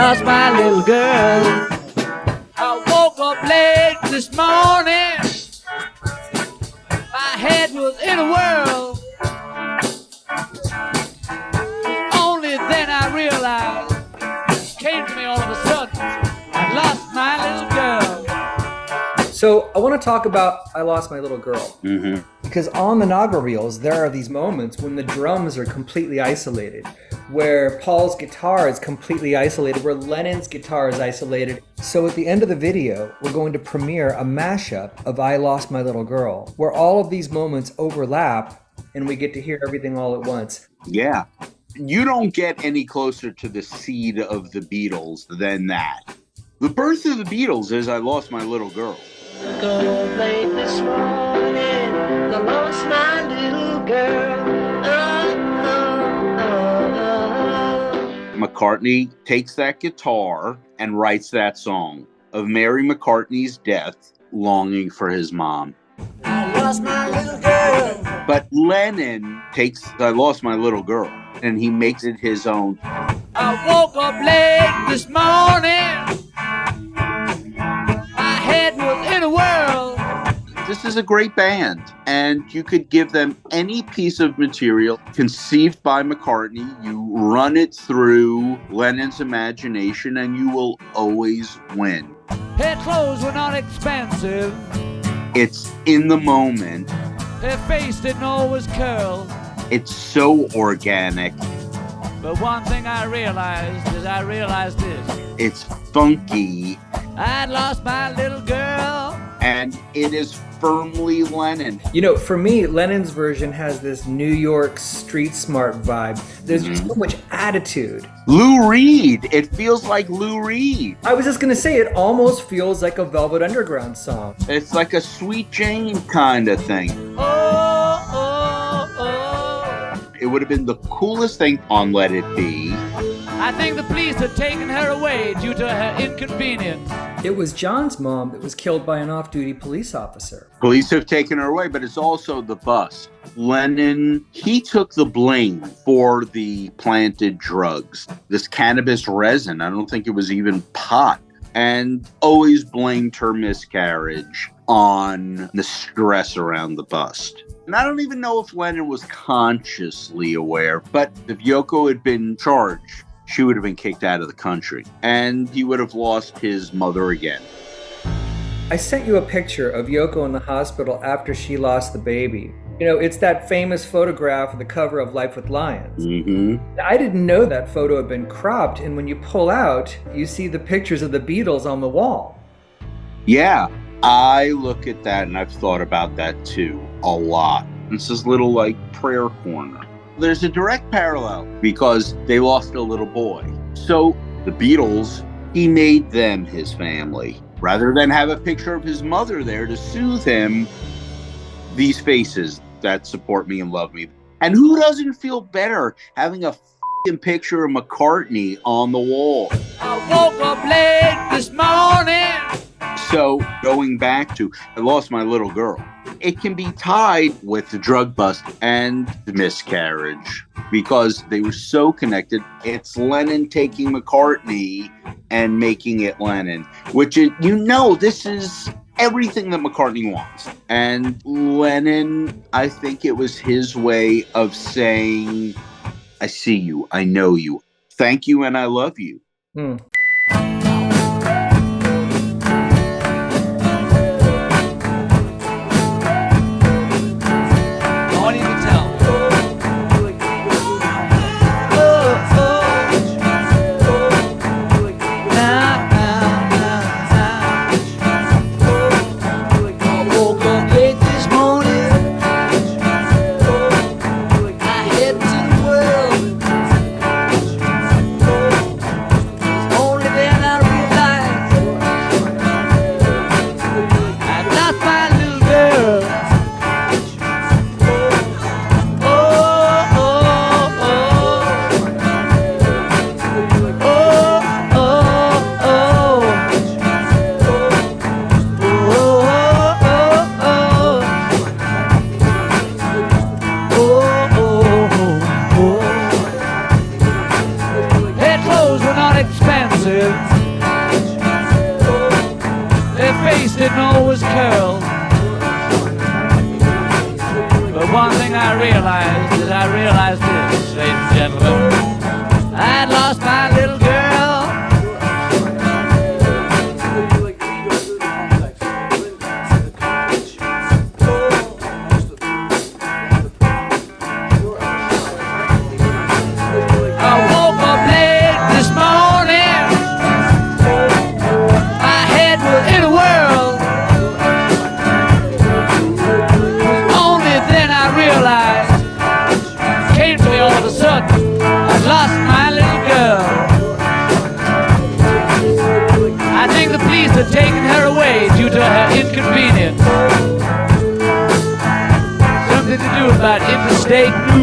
lost my little girl. I woke up late this morning. My head was in a whirl. Only then I realized, it came to me all of a sudden, I lost my little girl. So I want to talk about I Lost My Little Girl. Mm-hmm. Because on the Naga reels, there are these moments when the drums are completely isolated, where Paul's guitar is completely isolated, where Lennon's guitar is isolated. So at the end of the video, we're going to premiere a mashup of I Lost My Little Girl, where all of these moments overlap and we get to hear everything all at once. Yeah. You don't get any closer to the seed of the Beatles than that. The birth of the Beatles is I Lost My Little Girl. Go late this morning, I lost my little girl. McCartney takes that guitar and writes that song of Mary McCartney's death, longing for his mom. I lost my little girl. But Lennon takes I Lost My Little Girl and he makes it his own. I woke up late this morning. My head was in a whirl. This is a great band, and you could give them any piece of material conceived by McCartney. You run it through Lennon's imagination, and you will always win. Her clothes were not expensive. It's in the moment. Her face didn't always curl. It's so organic. But one thing I realized this. It's funky. I'd lost my little girl. And it is firmly Lennon. You know, for me, Lennon's version has this New York street smart vibe. There's just so much attitude. Lou Reed. It feels like Lou Reed. I was just going to say, it almost feels like a Velvet Underground song. It's like a Sweet Jane kind of thing. Oh, oh, oh. It would have been the coolest thing on Let It Be. I think the police had taken her away due to her inconvenience. It was John's mom that was killed by an off-duty police officer. Police have taken her away, but it's also the bus. Lennon, he took the blame for the planted drugs. This cannabis resin, I don't think it was even pot. And always blamed her miscarriage on the stress around the bust. And I don't even know if Lennon was consciously aware, but if Yoko had been charged, she would have been kicked out of the country, and he would have lost his mother again. I sent you a picture of Yoko in the hospital after she lost the baby. You know, it's that famous photograph of the cover of Life with Lions. Mm-hmm. I didn't know that photo had been cropped, and when you pull out, you see the pictures of the Beatles on the wall. Yeah, I look at that, and I've thought about that too, a lot. It's this little, like, prayer corner. There's a direct parallel because they lost a little boy. So the Beatles, he made them his family. Rather than have a picture of his mother there to soothe him, these faces that support me and love me. And who doesn't feel better having a f***ing picture of McCartney on the wall? I woke up late this morning. So going back to I Lost My Little Girl, it can be tied with the drug bust and the miscarriage because they were so connected. It's Lennon taking McCartney and making it Lennon, which is, you know, this is everything that McCartney wants. And Lennon, I think it was his way of saying, I see you, I know you, thank you, and I love you. eyes did I realize this, ladies and gentlemen. I'd lost my little girl. I woke up late this morning. My head was in a whirl. Only then I realized, came to me all of a sudden, I lost my little girl. I think the police are taking her away due to her inconvenience. Something to do about interstate news.